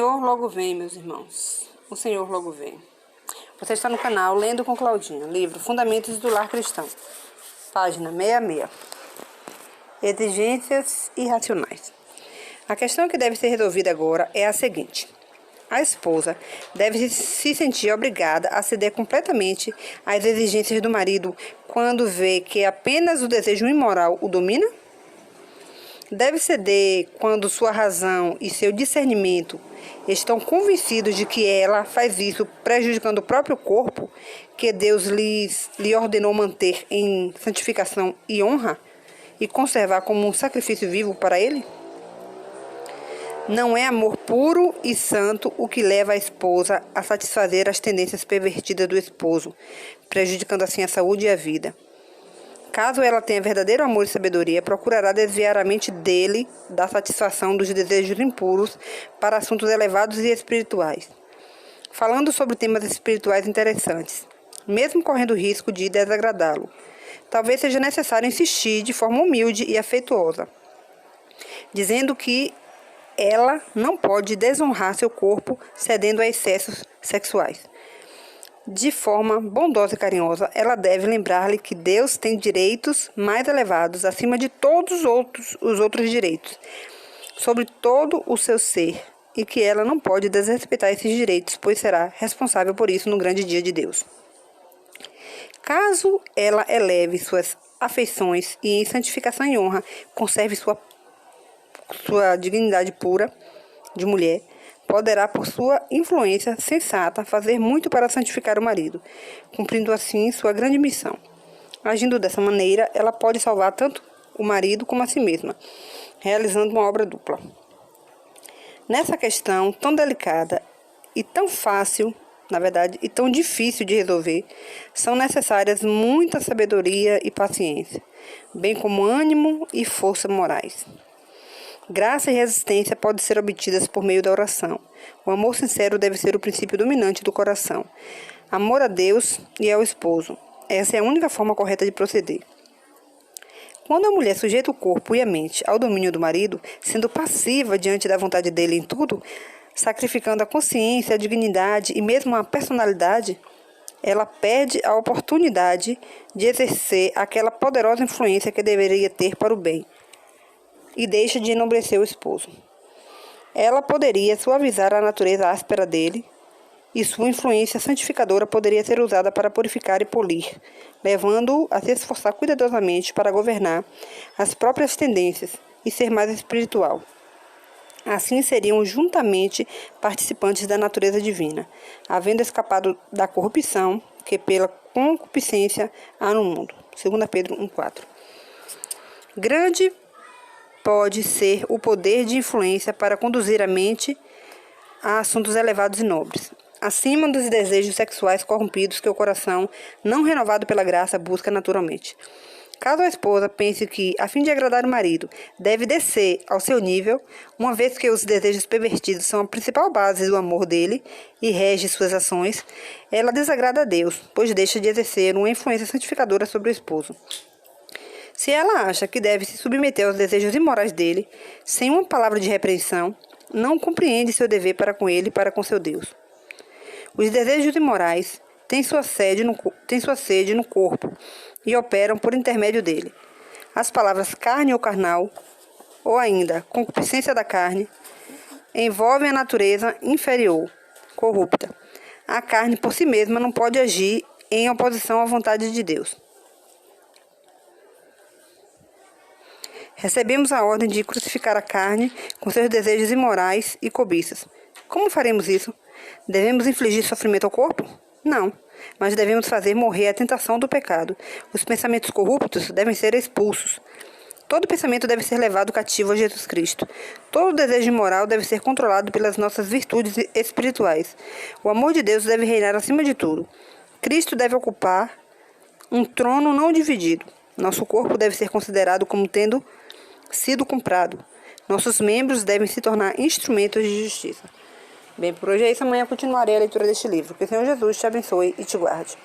Senhor logo vem, meus irmãos. O Senhor logo vem. Você está no canal Lendo com Claudinha, livro Fundamentos do Lar Cristão, página 66. Exigências irracionais. A questão que deve ser resolvida agora é a seguinte: a esposa deve se sentir obrigada a ceder completamente às exigências do marido quando vê que apenas o desejo imoral o domina? Deve ceder quando sua razão e seu discernimento estão convencidos de que ela faz isso prejudicando o próprio corpo, que Deus lhe ordenou manter em santificação e honra e conservar como um sacrifício vivo para Ele? Não é amor puro e santo o que leva a esposa a satisfazer as tendências pervertidas do esposo, prejudicando assim a saúde e a vida. Caso ela tenha verdadeiro amor e sabedoria, procurará desviar a mente dele da satisfação dos desejos impuros para assuntos elevados e espirituais. Falando sobre temas espirituais interessantes, mesmo correndo o risco de desagradá-lo, talvez seja necessário insistir de forma humilde e afetuosa, dizendo que ela não pode desonrar seu corpo cedendo a excessos sexuais. De forma bondosa e carinhosa, ela deve lembrar-lhe que Deus tem direitos mais elevados acima de todos os outros direitos, sobre todo o seu ser, e que ela não pode desrespeitar esses direitos, pois será responsável por isso no grande dia de Deus. Caso ela eleve suas afeições e em santificação e honra conserve sua dignidade pura de mulher, poderá, por sua influência sensata, fazer muito para santificar o marido, cumprindo assim sua grande missão. Agindo dessa maneira, ela pode salvar tanto o marido como a si mesma, realizando uma obra dupla. Nessa questão tão delicada e tão fácil, na verdade, e tão difícil de resolver, são necessárias muita sabedoria e paciência, bem como ânimo e força morais. Graça e resistência podem ser obtidas por meio da oração. O amor sincero deve ser o princípio dominante do coração. Amor a Deus e ao esposo. Essa é a única forma correta de proceder. Quando a mulher sujeita o corpo e a mente ao domínio do marido, sendo passiva diante da vontade dele em tudo, sacrificando a consciência, a dignidade e mesmo a personalidade, ela perde a oportunidade de exercer aquela poderosa influência que deveria ter para o bem, e deixa de enobrecer o esposo. Ela poderia suavizar a natureza áspera dele, e sua influência santificadora poderia ser usada para purificar e polir, levando-o a se esforçar cuidadosamente para governar as próprias tendências e ser mais espiritual. Assim seriam juntamente participantes da natureza divina, havendo escapado da corrupção que pela concupiscência há no mundo. 2 Pedro 1,4. Grande pode ser o poder de influência para conduzir a mente a assuntos elevados e nobres, acima dos desejos sexuais corrompidos que o coração, não renovado pela graça, busca naturalmente. Caso a esposa pense que, a fim de agradar o marido, deve descer ao seu nível, uma vez que os desejos pervertidos são a principal base do amor dele e rege suas ações, ela desagrada a Deus, pois deixa de exercer uma influência santificadora sobre o esposo. Se ela acha que deve se submeter aos desejos imorais dele, sem uma palavra de repreensão, não compreende seu dever para com ele e para com seu Deus. Os desejos imorais têm sua sede no corpo e operam por intermédio dele. As palavras carne ou carnal, ou ainda concupiscência da carne, envolvem a natureza inferior, corrupta. A carne por si mesma não pode agir em oposição à vontade de Deus. Recebemos a ordem de crucificar a carne com seus desejos imorais e cobiças. Como faremos isso? Devemos infligir sofrimento ao corpo? Não, mas devemos fazer morrer a tentação do pecado. Os pensamentos corruptos devem ser expulsos. Todo pensamento deve ser levado cativo a Jesus Cristo. Todo desejo imoral deve ser controlado pelas nossas virtudes espirituais. O amor de Deus deve reinar acima de tudo. Cristo deve ocupar um trono não dividido. Nosso corpo deve ser considerado como tendo sido comprado. Nossos membros devem se tornar instrumentos de justiça. Bem, por hoje é isso. Amanhã continuarei a leitura deste livro. Que o Senhor Jesus te abençoe e te guarde.